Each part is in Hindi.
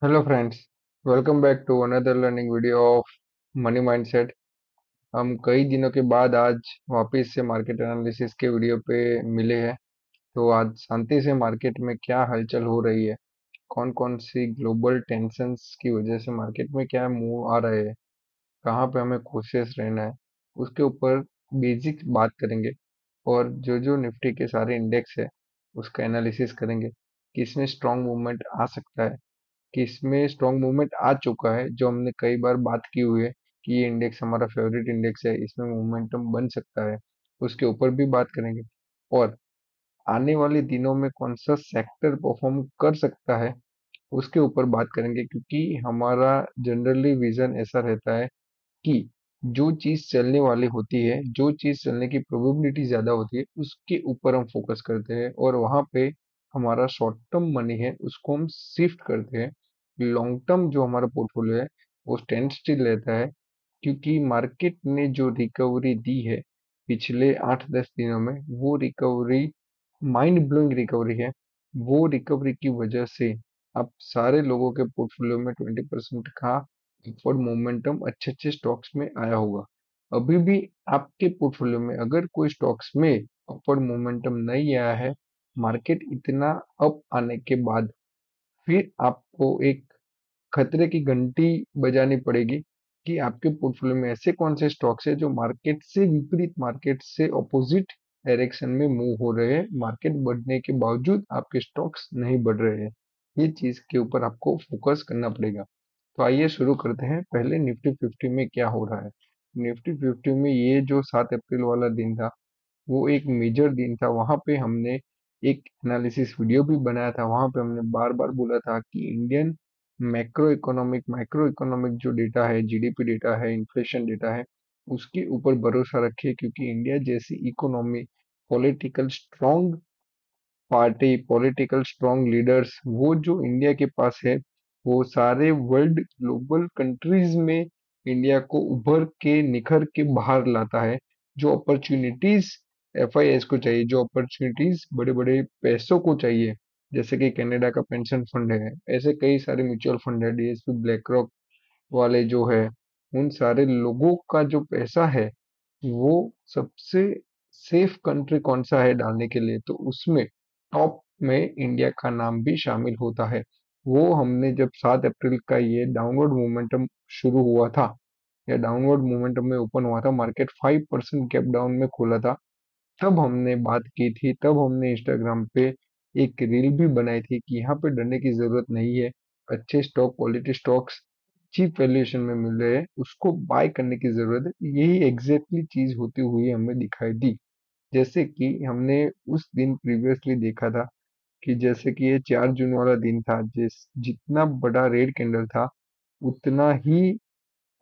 Hello friends, welcome back to another learning video of Money Mindset. हम कई दिनों के बाद आज वापस से मार्केट एनालिसिस के वीडियो पे मिले हैं। तो आज शांति से मार्केट में क्या हलचल हो रही है, कौन कौन सी ग्लोबल टेंशंस की वजह से मार्केट में क्या मूव आ रहे हैं, कहाँ पे हमें कोशियस रहना है, उसके ऊपर बेसिक बात करेंगे। और जो जो निफ्टी के सारे इंडेक्स है उसका एनालिसिस करेंगे, किसमें स्ट्रॉन्ग मूवमेंट आ सकता है, कि इसमें स्ट्रॉन्ग मूवमेंट आ चुका है, जो हमने कई बार बात की हुई है कि ये इंडेक्स हमारा फेवरेट इंडेक्स है, इसमें मोमेंटम बन सकता है, उसके ऊपर भी बात करेंगे। और आने वाले दिनों में कौन सा सेक्टर परफॉर्म कर सकता है उसके ऊपर बात करेंगे, क्योंकि हमारा जनरली विजन ऐसा रहता है कि जो चीज चलने वाली होती है, जो चीज चलने की प्रोबेबिलिटी ज्यादा होती है, उसके ऊपर हम फोकस करते हैं और वहां पे हमारा शॉर्ट टर्म मनी है उसको हम शिफ्ट करते हैं। लॉन्ग टर्म जो हमारा पोर्टफोलियो है वो स्टैंड स्टिल रहता है, क्योंकि मार्केट ने जो रिकवरी दी है पिछले 8-10 दिनों में, वो रिकवरी माइंड ब्लोइंग रिकवरी है। वो रिकवरी की वजह से अब सारे लोगों के पोर्टफोलियो में 20% का अपवर्ड मोमेंटम अच्छे अच्छे स्टॉक्स में आया होगा। अभी भी आपके पोर्टफोलियो में अगर कोई स्टॉक्स में अपवर्ड मोमेंटम नहीं आया है, मार्केट इतना अप आने के बाद, फिर आपको एक खतरे की घंटी बजानी पड़ेगी कि आपके पोर्टफोलियो में ऐसे कौन से स्टॉक्स है जो मार्केट से विपरीत, मार्केट से ऑपोजिट डायरेक्शन में मूव हो रहे हैं, मार्केट बढ़ने के बावजूद आपके स्टॉक्स नहीं बढ़ रहे हैं। ये चीज के ऊपर आपको फोकस करना पड़ेगा। तो आइए शुरू करते हैं। पहले निफ्टी 50 में क्या हो रहा है। निफ्टी 50 में ये जो 7 अप्रैल वाला दिन था, वो एक मेजर दिन था। वहां पे हमने एक एनालिसिस वीडियो भी बनाया था। वहां पे हमने बार बार बोला था कि इंडियन मैक्रो इकोनॉमिक जो डेटा है, जीडीपी डेटा है, इन्फ्लेशन डेटा है, उसके ऊपर भरोसा रखिए, क्योंकि इंडिया जैसी economy, political strong party, political strong leaders, वो जो इंडिया के पास है, वो सारे वर्ल्ड ग्लोबल कंट्रीज में इंडिया को उभर के निखर के बाहर लाता है। जो अपॉर्चुनिटीज एफआईएस को चाहिए, जो अपॉर्चुनिटीज बड़े बड़े पैसों को चाहिए, जैसे कि कनाडा का पेंशन फंड है, ऐसे कई सारे म्यूचुअल फंड है, डीएसपी ब्लैक रॉक वाले जो है, उन सारे लोगों का जो पैसा है, वो सबसे सेफ कंट्री कौन सा है डालने के लिए, तो उसमें टॉप में इंडिया का नाम भी शामिल होता है। वो हमने जब 7 अप्रैल का ये डाउनवर्ड मोमेंटम शुरू हुआ था, या डाउनवर्ड मोमेंटम में ओपन हुआ था, मार्केट 5% गैप डाउन में खोला था, तब हमने बात की थी, तब हमने इंस्टाग्राम पे एक रील भी बनाई थी कि यहाँ पे डरने की जरूरत नहीं है, अच्छे stock, quality stocks cheap valuation में मिल रहे हैं, उसको बाय करने की जरूरत है। यही एग्जैक्टली चीज होती हुई हमें दिखाई दी। जैसे कि हमने उस दिन प्रीवियसली देखा था कि जैसे कि ये 4 जून वाला दिन था, जितना बड़ा रेड कैंडल था, उतना ही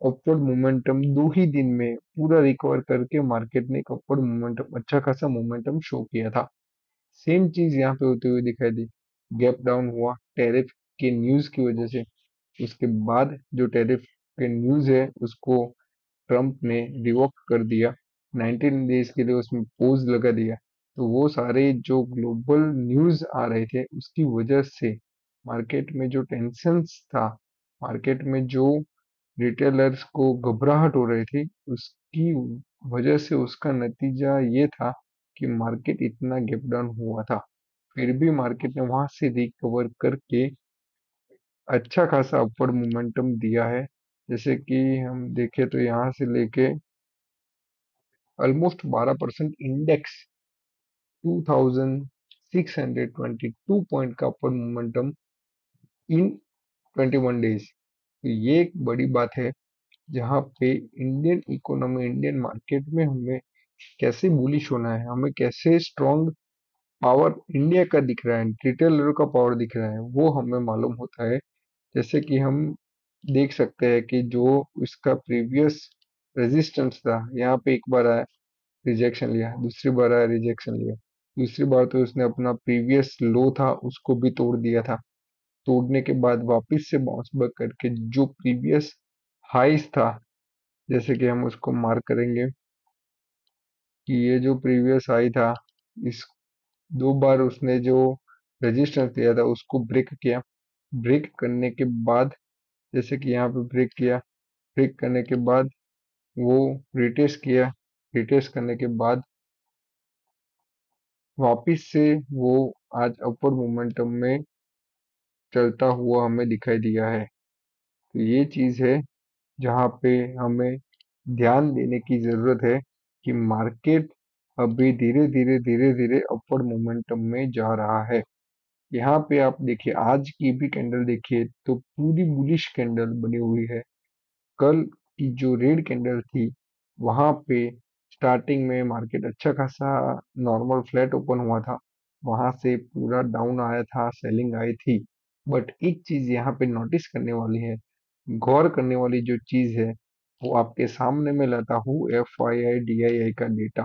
अपवर्ड मोमेंटम 2 ही दिन में पूरा रिकवर करके मार्केट ने एक अपवर्ड मोमेंटम, अच्छा खासा मोमेंटम शो किया था। सेम चीज यहाँ पे होती हुई दिखाई दी। गैप डाउन हुआ टैरिफ के न्यूज की वजह से। उसके बाद जो टैरिफ के न्यूज है उसको ट्रम्प ने रिवोक कर दिया, 19 डेज के लिए उसमें पोज लगा दिया। तो वो सारे जो ग्लोबल न्यूज आ रहे थे उसकी वजह से मार्केट में जो टेंशन्स था, मार्केट में जो रिटेलर्स को घबराहट हो रही थी, उसकी वजह से उसका नतीजा ये था कि मार्केट इतना गैप डाउन हुआ था। फिर भी मार्केट ने वहां से रिकवर करके अच्छा खासा अपवर्ड मोमेंटम दिया है। जैसे कि हम देखें तो यहाँ से लेके ऑलमोस्ट 12% इंडेक्स 2622 पॉइंट का अपवर्ड मोमेंटम इन 21 डेज। तो ये एक बड़ी बात है, जहाँ पे इंडियन इकोनॉमी, इंडियन मार्केट में हमें कैसे बुलिश होना है, हमें कैसे स्ट्रॉन्ग पावर इंडिया का दिख रहा है, रिटेलर का पावर दिख रहा है, वो हमें मालूम होता है। जैसे कि हम देख सकते हैं कि जो इसका प्रीवियस रेजिस्टेंस था, यहाँ पे एक बार आया, रिजेक्शन लिया, दूसरी बार आया, रिजेक्शन लिया, दूसरी बार तो उसने अपना प्रीवियस लो था उसको भी तोड़ दिया था। तोड़ने के बाद वापस से बाउंस बैक करके जो प्रीवियस हाइस था, जैसे कि हम उसको मार्क करेंगे कि ये जो प्रीवियस हाई था, इस 2 बार उसने जो रेजिस्टेंस दिया था उसको ब्रेक किया। ब्रेक करने के बाद, जैसे कि यहाँ पे ब्रेक किया, ब्रेक करने के बाद वो रिटेस्ट किया, रिटेस्ट करने के बाद वापिस से वो आज अपर मोमेंटम में चलता हुआ हमें दिखाई दिया है। तो ये चीज है जहाँ पे हमें ध्यान देने की जरूरत है कि मार्केट अभी धीरे धीरे अपवर्ड मोमेंटम में जा रहा है। यहाँ पे आप देखिए, आज की भी कैंडल देखिए तो पूरी बुलिश कैंडल बनी हुई है। कल की जो रेड कैंडल थी, वहां पे स्टार्टिंग में मार्केट अच्छा खासा नॉर्मल फ्लैट ओपन हुआ था, वहां से पूरा डाउन आया था, सेलिंग आई थी। बट एक चीज यहाँ पे नोटिस करने वाली है, गौर करने वाली जो चीज है, वो आपके सामने मैं लाता हूँ F I I D I आई का डेटा।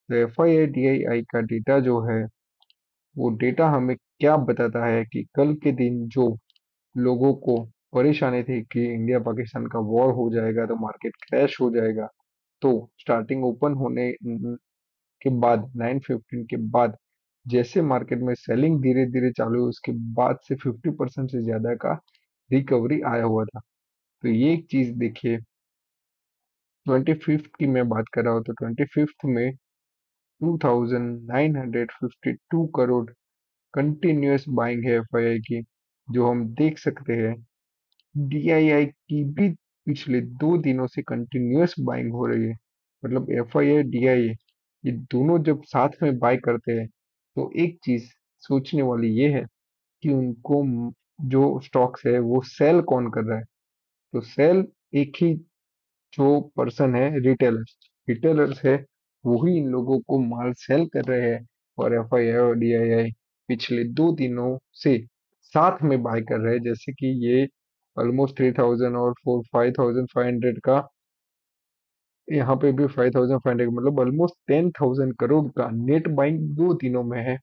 तो F I I D I आई का डेटा जो है, वो डेटा हमें क्या बताता है कि कल के दिन जो लोगों को परेशानी थी कि इंडिया पाकिस्तान का वॉर हो जाएगा तो मार्केट क्रैश हो जाएगा, तो स्टार्टिंग ओपन होने के बाद 9:15 के बाद जैसे मार्केट में सेलिंग धीरे धीरे चालू हुई, उसके बाद से 50% से ज्यादा का रिकवरी आया हुआ था। तो ये एक चीज देखिए, 25th की मैं बात कर रहा हूँ तो 25th में 2952 करोड़ कंटिन्यूअस बाइंग है एफआईआई की, जो हम देख सकते हैं। डीआईआई की भी पिछले 2 दिनों से कंटिन्यूअस बाइंग हो रही है। मतलब एफआईआई डीआईआई ये दोनों जब साथ में बाय करते हैं, तो एक चीज सोचने वाली ये है कि उनको जो स्टॉक्स है वो सेल कौन कर रहा है। तो सेल एक ही जो पर्सन है, रिटेलर्स, रिटेलर्स है, वही इन लोगों को माल सेल कर रहे हैं। और एफआईआई और डीआईआई पिछले 2 दिनों से साथ में बाय कर रहे हैं, जैसे कि ये ऑलमोस्ट 3000 और 5500 का, यहाँ पे भी 5500, मतलब ऑलमोस्ट 10,000 करोड़ का नेट बाइंग 2 दिनों में है।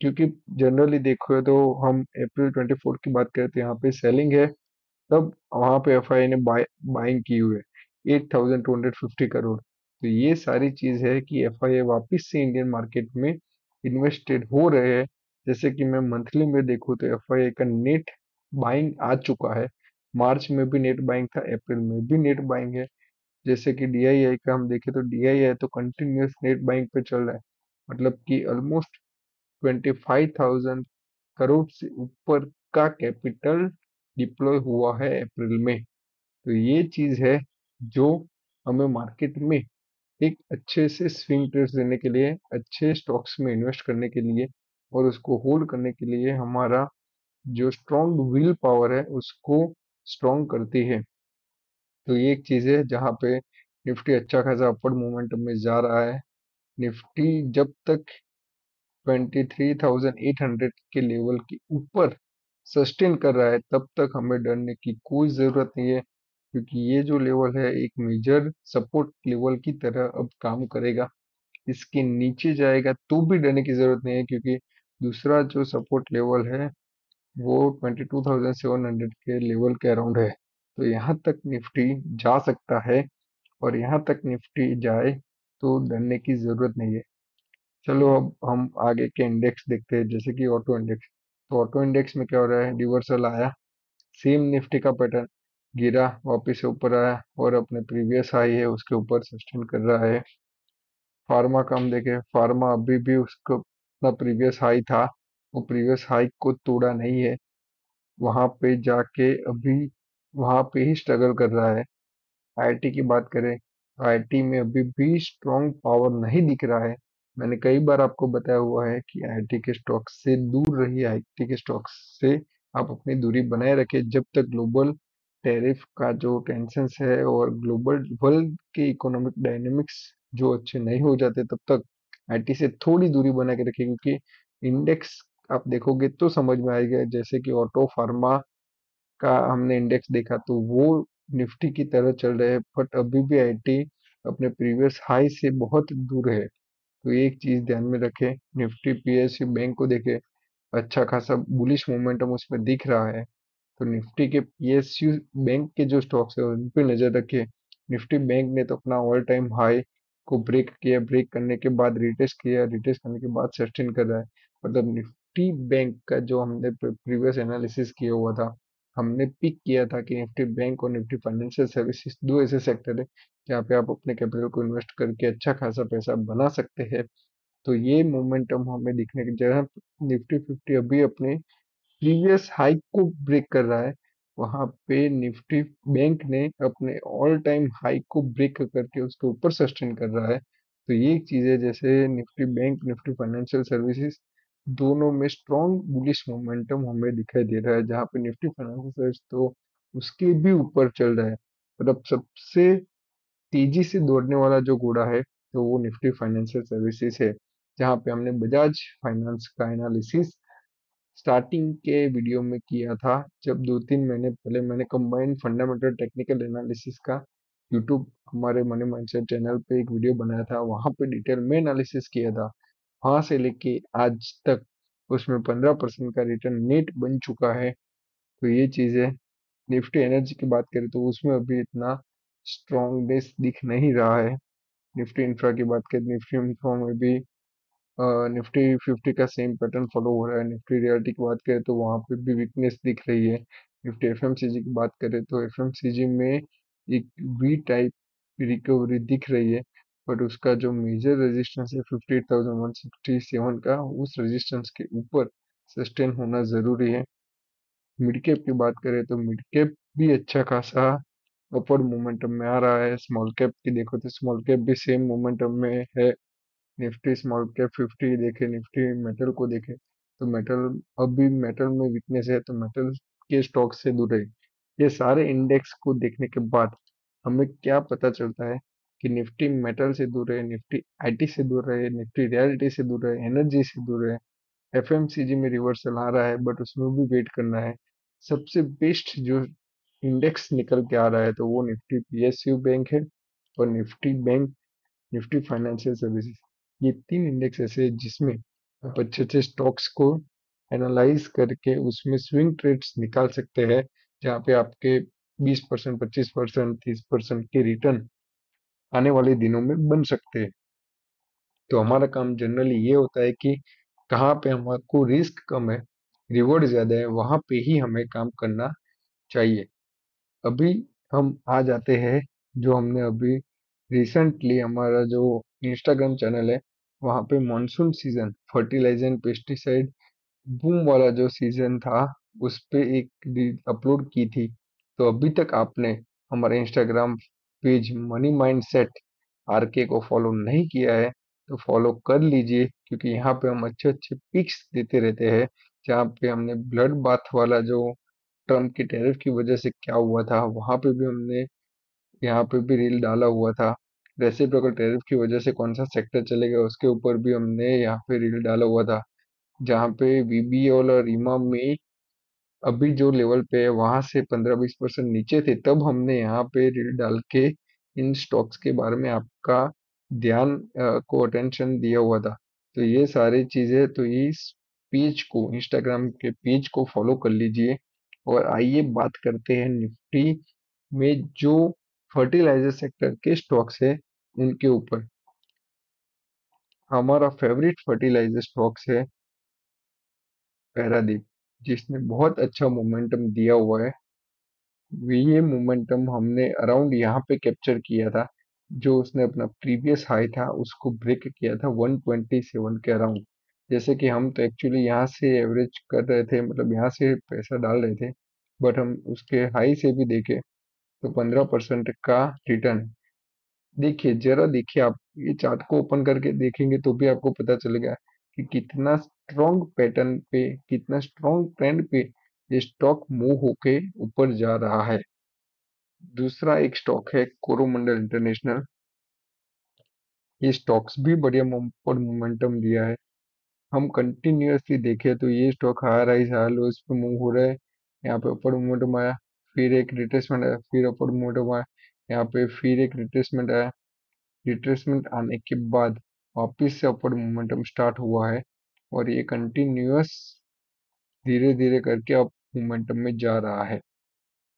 क्योंकि जनरली देखो तो हम अप्रैल 24 की बात करें तो यहाँ पे सेलिंग है, तब वहां पे एफआई ने बाइंग की हुई है 8,250 करोड़। तो ये सारी चीज है कि एफआई वापस से इंडियन मार्केट में इन्वेस्टेड हो रहे हैं। जैसे कि मैं मंथली में देखूँ तो एफआई का नेट बाइंग आ चुका है। मार्च में भी नेट बाइंग था, अप्रैल में भी नेट बाइंग है। जैसे कि डीआईआई का हम देखें तो डीआईआई तो कंटिन्यूअस नेट बाइंग पे चल रहा है, मतलब कि ऑलमोस्ट 25,000 करोड़ से ऊपर का कैपिटल डिप्लॉय हुआ है अप्रैल में। तो ये चीज है जो हमें मार्केट में एक अच्छे से स्विंग ट्रेड्स देने के लिए, अच्छे स्टॉक्स में इन्वेस्ट करने के लिए और उसको होल्ड करने के लिए हमारा जो स्ट्रॉन्ग विल पावर है उसको स्ट्रॉन्ग करती है। तो ये एक चीज है जहाँ पे निफ्टी अच्छा खासा अपवर्ड मोमेंटम में जा रहा है। निफ्टी जब तक 23,800 के लेवल के ऊपर सस्टेन कर रहा है, तब तक हमें डरने की कोई जरूरत नहीं है, क्योंकि ये जो लेवल है एक मेजर सपोर्ट लेवल की तरह अब काम करेगा। इसके नीचे जाएगा तो भी डरने की जरूरत नहीं है, क्योंकि दूसरा जो सपोर्ट लेवल है वो 22,700 के लेवल के अराउंड है। तो यहाँ तक निफ्टी जा सकता है, और यहाँ तक निफ्टी जाए तो डरने की जरूरत नहीं है। चलो अब हम आगे के इंडेक्स देखते हैं, जैसे कि ऑटो इंडेक्स। तो ऑटो इंडेक्स में क्या हो रहा है, रिवर्सल आया, सेम निफ्टी का पैटर्न, गिरा, वापस से ऊपर आया और अपने प्रीवियस हाई है उसके ऊपर सस्टेन कर रहा है। फार्मा का हम देखें, फार्मा अभी भी उसका अपना प्रीवियस हाई था, वो प्रीवियस हाई को तोड़ा नहीं है, वहां पे जाके अभी वहां पे ही स्ट्रगल कर रहा है। आईटी की बात करें, आईटी में अभी भी स्ट्रॉन्ग पावर नहीं दिख रहा है। मैंने कई बार आपको बताया हुआ है कि आईटी के स्टॉक्स से दूर रहिए, आईटी के स्टॉक्स से आप अपनी दूरी बनाए रखें जब तक ग्लोबल टैरिफ का जो टेंशन है और ग्लोबल वर्ल्ड के इकोनॉमिक डायनेमिक्स जो अच्छे नहीं हो जाते, तब तक आईटी से थोड़ी दूरी बना के रखें। क्योंकि इंडेक्स आप देखोगे तो समझ में आएगा, जैसे कि ऑटो फार्मा का हमने इंडेक्स देखा तो वो निफ्टी की तरह चल रहे हैं, बट अभी भी आईटी अपने प्रीवियस हाई से बहुत दूर है। तो एक चीज ध्यान में रखें, निफ्टी पीएसयू बैंक को देखे, अच्छा खासा बुलिश मोमेंटम उसमें दिख रहा है। तो निफ्टी के पीएसयू बैंक के जो स्टॉक्स है उन पे नजर रखें। निफ्टी बैंक ने तो अपना ऑल टाइम हाई को ब्रेक किया, ब्रेक करने के बाद रिटेस्ट किया, रिटेस्ट करने के बाद सस्टेन कर रहा है। मतलब निफ्टी बैंक का जो हमने प्रीवियस एनालिसिस किया हुआ था, हमने पिक किया था कि निफ्टी बैंक और निफ्टी फाइनेंशियल सर्विसेज दो ऐसे सेक्टर है जहाँ पे आप अपने कैपिटल को इन्वेस्ट करके अच्छा खासा पैसा बना सकते हैं। तो ये मोमेंटम हमें दिखने की जगह निफ्टी 50 अभी अपने प्रीवियस हाई को ब्रेक कर रहा है, वहां पे निफ्टी बैंक ने अपने ऑल टाइम हाई को ब्रेक करके उसके ऊपर सस्टेन कर रहा है। तो ये एक चीज है, जैसे Nifty bank Nifty financial services दोनों में स्ट्रॉन्ग बुलिश मोमेंटम हमें दिखाई दे रहा है, जहाँ पे निफ्टी फाइनेंशियल सर्विस तो उसके भी ऊपर चल रहा है। पर अब सबसे तेजी से दौड़ने वाला जो घोड़ा है तो वो निफ्टी फाइनेंशियल सर्विसेज है, जहाँ पे हमने बजाज फाइनेंस का एनालिसिस स्टार्टिंग के वीडियो में किया था, जब 2-3 महीने पहले मैंने कंबाइंड फंडामेंटल टेक्निकल एनालिसिस का यूट्यूब हमारे मनी माइंडसेट चैनल पे एक वीडियो बनाया था, वहां पे डिटेल में एनालिसिस किया था। वहां से लेके आज तक उसमें 15% का रिटर्न नेट बन चुका है। तो ये चीज है। निफ्टी एनर्जी की बात करें तो उसमें अभी इतना स्ट्रॉन्गनेस दिख नहीं रहा है। निफ्टी इंफ्रा की बात करें, निफ्टी इंफ्रा में भी निफ्टी 50 का सेम पैटर्न फॉलो हो रहा है। निफ्टी रियलिटी की बात करें तो वहां पे भी वीकनेस दिख रही है। निफ्टी एफएमसीजी की बात करें तो एफएमसीजी में एक वी टाइप रिकवरी दिख रही है, बट उसका जो मेजर रेजिस्टेंस है 58,167 का, उस रेजिस्टेंस के ऊपर सस्टेन होना जरूरी है। मिड कैप की बात करें तो मिड कैप भी अच्छा खासा अपवर्ड मोमेंटम में आ रहा है। स्मॉल कैप की देखो तो स्मॉल कैप भी सेम मोमेंटम में है। निफ्टी स्मॉल कैप 50 देखे, निफ्टी मेटल को देखे तो मेटल, अभी मेटल में वीकनेस है तो मेटल के स्टॉक से दूर रहे। ये सारे इंडेक्स को देखने के बाद हमें क्या पता चलता है कि निफ्टी मेटल से दूर रहे, निफ्टी आईटी से दूर रहे, निफ्टी रियलिटी से दूर रहे, एनर्जी से दूर रहे। एफएमसीजी में रिवर्सल आ रहा है बट उसमें भी वेट करना है। सबसे बेस्ट जो इंडेक्स निकल के आ रहा है तो वो निफ्टी पीएसयू बैंक है और Nifty bank Nifty financial services. ये तीन इंडेक्स ऐसे हैं जिसमें आप अच्छे अच्छे स्टॉक्स को एनालाइज करके उसमें स्विंग ट्रेड्स निकाल सकते हैं, जहाँ पे आपके 20%, 25%, 30% के रिटर्न आने वाले दिनों में बन सकते हैं। तो हमारा काम जनरली ये होता है कि कहाँ पे हमको रिस्क कम है, रिवॉर्ड ज्यादा है, वहां पे ही हमें काम करना चाहिए। अभी हम आ जाते हैं, जो हमने अभी रिसेंटली हमारा जो इंस्टाग्राम चैनल है वहाँ पे monsoon season fertiliser and pesticide boom वाला जो सीजन था उस पे एक रील अपलोड की थी। तो अभी तक आपने हमारे Instagram page Money Mindset RK को फॉलो नहीं किया है तो फॉलो कर लीजिए, क्योंकि यहाँ पे हम अच्छे अच्छे पिक्स देते रहते हैं। जहाँ पे हमने ब्लड बाथ वाला जो ट्रम्प की टैरिफ की वजह से क्या हुआ था वहां पे भी हमने यहाँ पे भी रील डाला हुआ था। रेसिप्रोकल टैरिफ की वजह से कौन सा सेक्टर चलेगा उसके ऊपर भी हमने यहाँ पे रील डाला हुआ था। जहाँ पे वीबीएल और रीमा में अभी जो लेवल पे है वहां से 15-20% नीचे थे, तब हमने यहाँ पे रील डाल के इन स्टॉक्स के बारे में आपका ध्यान को अटेंशन दिया हुआ था। तो ये सारी चीजें, तो इस पेज को इंस्टाग्राम के पेज को फॉलो कर लीजिए। और आइए बात करते हैं निफ्टी में जो फर्टिलाइजर सेक्टर के स्टॉक्स है उनके ऊपर। हमारा फेवरेट फर्टिलाइजर स्टॉक्स है पैरादीप, जिसने बहुत अच्छा मोमेंटम दिया हुआ है। ये मोमेंटम हमने अराउंड यहाँ पे कैप्चर किया था, जो उसने अपना प्रीवियस हाई था उसको ब्रेक किया था 127 के अराउंड। जैसे कि हम तो एक्चुअली यहाँ से एवरेज कर रहे थे, मतलब यहाँ से पैसा डाल रहे थे, बट हम उसके हाई से भी देखे तो 15% का रिटर्न। देखिए जरा देखिए, आप ये चार्ट को ओपन करके देखेंगे तो भी आपको पता चलेगा कि कितना स्ट्रॉन्ग पैटर्न पे, कितना स्ट्रॉन्ग ट्रेंड पे ये स्टॉक मूव होके ऊपर जा रहा है। दूसरा एक स्टॉक है कोरोमंडल इंटरनेशनल। ये स्टॉक्स भी बढ़िया पर मोमेंटम दिया है। हम कंटिन्यूअसली देखें तो ये स्टॉक हाई राइज हाई लोज पे मूव हो रहा है। यहाँ पे अपर मोमेंटम आया, फिर एक रिट्रेसमेंट आया, फिर अपर मोमेंटम आया, यहाँ पे फिर एक रिट्रेसमेंट आया। रिट्रेसमेंट आने के बाद वापिस से अपवर्ड मोमेंटम स्टार्ट हुआ है और ये कंटिन्यूअस धीरे धीरे करके अप मोमेंटम में जा रहा है।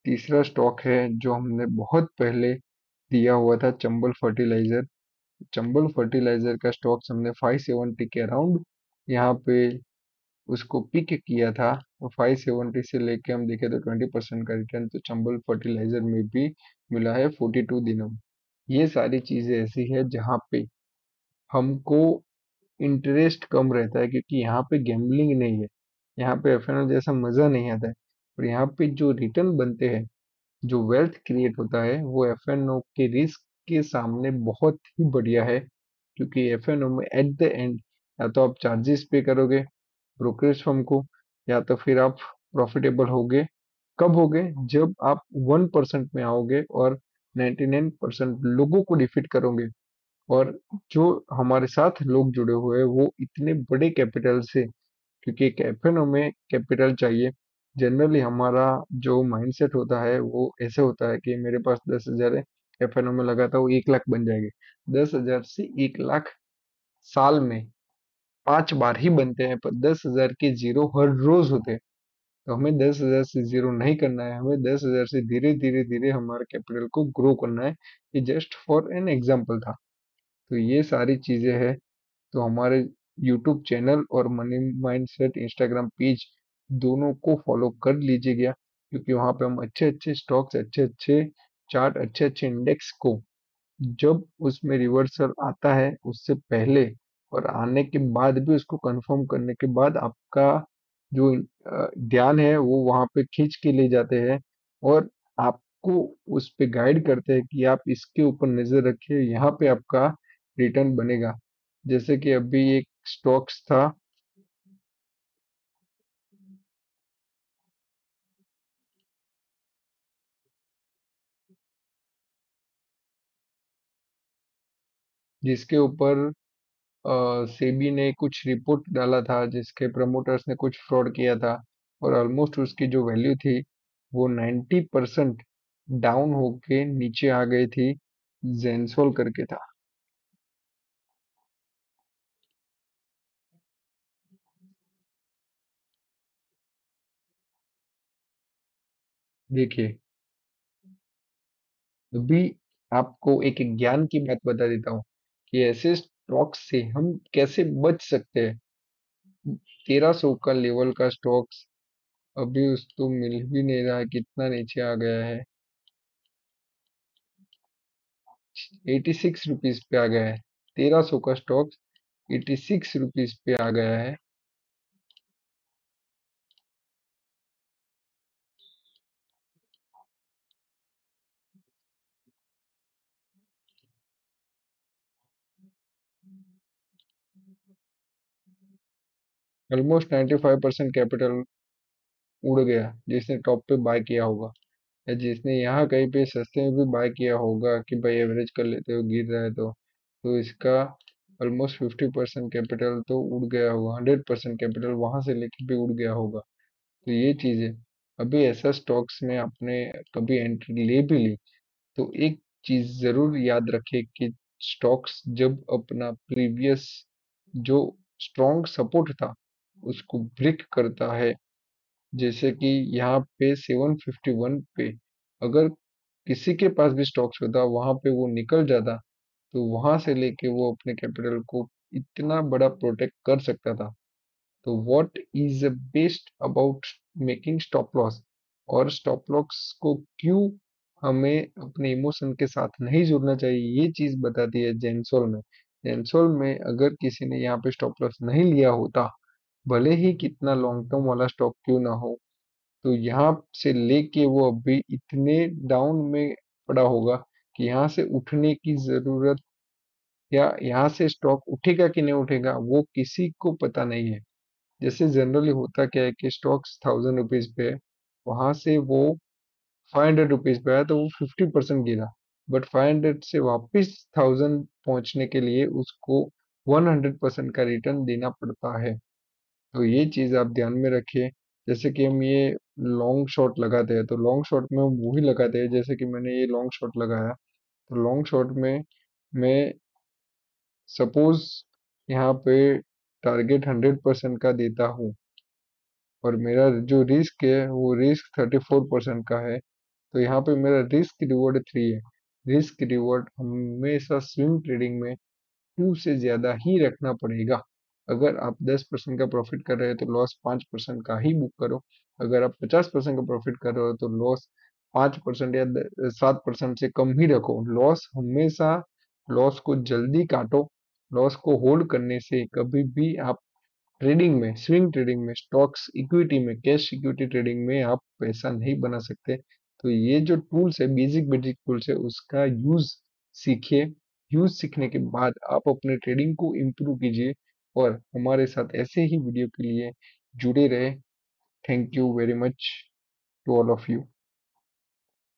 तीसरा स्टॉक है जो हमने बहुत पहले दिया हुआ था, चंबल फर्टिलाइजर। चंबल फर्टिलाइजर का स्टॉक्स हमने 570 के अराउंड यहाँ पे उसको पिक किया था, तो 570 से लेके हम देखें तो 20% का रिटर्न तो चंबल फर्टिलाइजर में भी मिला है 42 दिनों में। ये सारी चीजें ऐसी है जहाँ पे हमको इंटरेस्ट कम रहता है, क्योंकि यहाँ पे गैम्बलिंग नहीं है, यहाँ पे एफएनओ जैसा मजा नहीं आता है। और यहाँ पे जो रिटर्न बनते हैं, जो वेल्थ क्रिएट होता है, वो एफएनओ के रिस्क के सामने बहुत ही बढ़िया है। क्योंकि एफएनओ में एट द एंड या तो आप चार्जेस पे करोगे ब्रोकरेज फर्म को, या तो फिर आप प्रॉफिटेबल होगे। कब होगे? जब आप 1% में आओगे और 99% लोगों को डिफीट करोगे। और जो हमारे साथ लोग जुड़े हुए हैं वो इतने बड़े कैपिटल से, क्योंकि एक एफएनओ में कैपिटल चाहिए। जनरली हमारा जो माइंडसेट होता है वो ऐसे होता है कि मेरे पास 10,000 है, एफएनओ में लगाता हूँ 1 लाख बन जाएंगे। 10,000 से 1 लाख साल में 5 बार ही बनते हैं, पर 10,000 के जीरो हर रोज होते हैं। तो हमें 10,000 से जीरो नहीं करना है, हमें 10,000 से धीरे धीरे धीरे हमारे कैपिटल को ग्रो करना है। ये जस्ट फॉर एन एग्जाम्पल था। तो ये सारी चीजें हैं। तो हमारे यूट्यूब चैनल और मनी माइंडसेट इंस्टाग्राम पेज दोनों को फॉलो कर लीजिएगा, क्योंकि वहां पे हम अच्छे अच्छे स्टॉक्स, अच्छे अच्छे चार्ट, अच्छे अच्छे इंडेक्स को, जब उसमें रिवर्सल आता है उससे पहले और आने के बाद भी उसको कंफर्म करने के बाद आपका जो ध्यान है वो वहां पे खींच के ले जाते हैं। और आपको उस पे गाइड करते हैं कि आप इसके ऊपर नजर रखिए, यहाँ पे आपका रिटर्न बनेगा। जैसे कि अभी एक स्टॉक्स था, जिसके ऊपर सेबी ने कुछ रिपोर्ट डाला था, जिसके प्रमोटर्स ने कुछ फ्रॉड किया था। और ऑलमोस्ट उसकी जो वैल्यू थी वो 90% डाउन होके नीचे आ गई थी। जेंसोल करके था। देखिए, अभी आपको एक ज्ञान की बात बता देता हूँ कि ऐसे स्टॉक्स से हम कैसे बच सकते हैं। 1,300 का लेवल का स्टॉक्स अभी उसको मिल भी नहीं रहा है, कितना नीचे आ गया है, 86 रुपीज पे आ गया है। 1,300 का स्टॉक 86 रुपीज पे आ गया है। ऑलमोस्ट 95% कैपिटल उड़ गया, जिसने टॉप पे बाय किया होगा, या जिसने यहाँ कहीं पे सस्ते में भी बाय किया होगा कि भाई एवरेज कर लेते हो, गिर रहा है तो इसका ऑलमोस्ट 50% कैपिटल तो उड़ गया होगा, 100% कैपिटल वहां से लेके भी उड़ गया होगा। तो ये चीज है। अभी ऐसा स्टॉक्स में आपने कभी एंट्री ले भी ली, तो एक चीज जरूर याद रखें कि स्टॉक्स जब अपना प्रीवियस जो स्ट्रॉन्ग सपोर्ट था उसको ब्रेक करता है, जैसे कि यहाँ पे 751 पे अगर किसी के पास भी स्टॉक्स होता वहां पे वो निकल जाता, तो वहां से लेके वो अपने कैपिटल को इतना बड़ा प्रोटेक्ट कर सकता था। तो what is best about making stop loss, और स्टॉप लॉस को क्यों हमें अपने इमोशन के साथ नहीं जुड़ना चाहिए, ये चीज बताती है जेंसोल में। जेंसोल में अगर किसी ने यहाँ पे स्टॉप लॉस नहीं लिया होता, भले ही कितना लॉन्ग टर्म वाला स्टॉक क्यों ना हो, तो यहाँ से लेके वो अभी इतने डाउन में पड़ा होगा कि यहाँ से उठने की जरूरत, या यहाँ से स्टॉक उठेगा कि नहीं उठेगा वो किसी को पता नहीं है। जैसे जनरली होता क्या है कि स्टॉक्स 1,000 रुपीज पे है, वहां से वो 500 रुपीज पे आया तो वो 50% गिरा। बट 500 से वापस 1,000 पहुंचने के लिए उसको 100% का रिटर्न देना पड़ता है। तो ये चीज आप ध्यान में रखिए। जैसे कि हम ये लॉन्ग शॉट लगाते हैं, तो लॉन्ग शॉट में हम वही लगाते हैं, जैसे कि मैंने ये लॉन्ग शॉट लगाया, तो लॉन्ग शॉट में मैं सपोज यहाँ पे टारगेट 100% का देता हूँ, और मेरा जो रिस्क है वो रिस्क 34% का है। तो यहाँ पे मेरा रिस्क रिवॉर्ड 3 है। रिस्क रिवॉर्ड हमेशा स्विंग ट्रेडिंग में 2 से ज्यादा ही रखना पड़ेगा। अगर आप 10% का प्रॉफिट कर रहे हो तो लॉस 5% का ही बुक करो। अगर आप 50% का प्रॉफिट कर रहे हो तो लॉस 5% या 7% से कम ही रखो। लॉस हमेशा, लॉस को जल्दी काटो। लॉस को होल्ड करने से कभी भी आप ट्रेडिंग में, स्विंग ट्रेडिंग में, स्टॉक्स इक्विटी में, कैश इक्विटी ट्रेडिंग में आप पैसा नहीं बना सकते। तो ये जो टूल्स है, बेसिक बेसिक टूल्स है, उसका यूज सीखिए। यूज सीखने के बाद आप अपने ट्रेडिंग को इम्प्रूव कीजिए और हमारे साथ ऐसे ही वीडियो के लिए जुड़े रहे। Thank you very much to all of you.